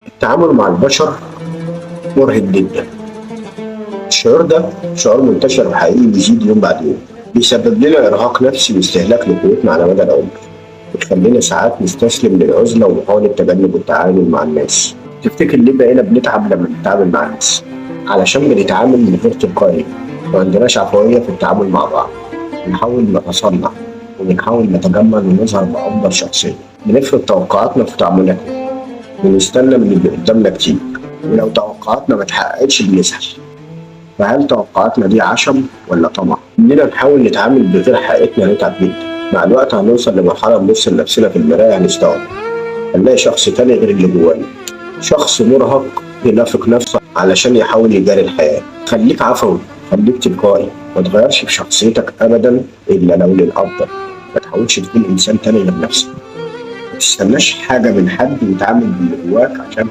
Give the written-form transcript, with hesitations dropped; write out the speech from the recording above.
التعامل مع البشر مرهق جدا. الشعور ده شعور منتشر وحقيقي بيزيد يوم بعد يوم، بيسبب لنا إرهاق نفسي واستهلاك لقوتنا على مدى العمر، بيخلينا ساعات نستسلم للعزلة ومحاولة تجنب التعامل مع الناس. تفتكر ليه بقينا بنتعب لما نتعامل مع الناس؟ علشان بنتعامل من غير تلقائية، ما عندناش عفوية في التعامل مع بعض، بنحاول نتصنع ونحاول نتجمل ونظهر بأفضل شخصية، بنفرض توقعاتنا في تعاملاتنا ونستنى من اللي قدامنا كتير، ولو توقعاتنا ما اتحققتش بنزعل. فهل توقعاتنا دي عشم ولا طمع؟ إننا نحاول نتعامل بغير حقيقتنا هنتعب جدا. مع الوقت هنوصل لمرحلة بنبص لنفسنا في المراية هنستوعب، هنلاقي شخص تاني غير اللي جوانا، شخص مرهق بينافق نفسه علشان يحاول يجاري الحياة. خليك عفوي، خليك تلقائي، ما تغيرش في شخصيتك أبدا إلا لو للأفضل. ما تحاولش تكون إنسان تاني غير نفسك، ما تستناش حاجة من حد وتعامل باللي جواك عشان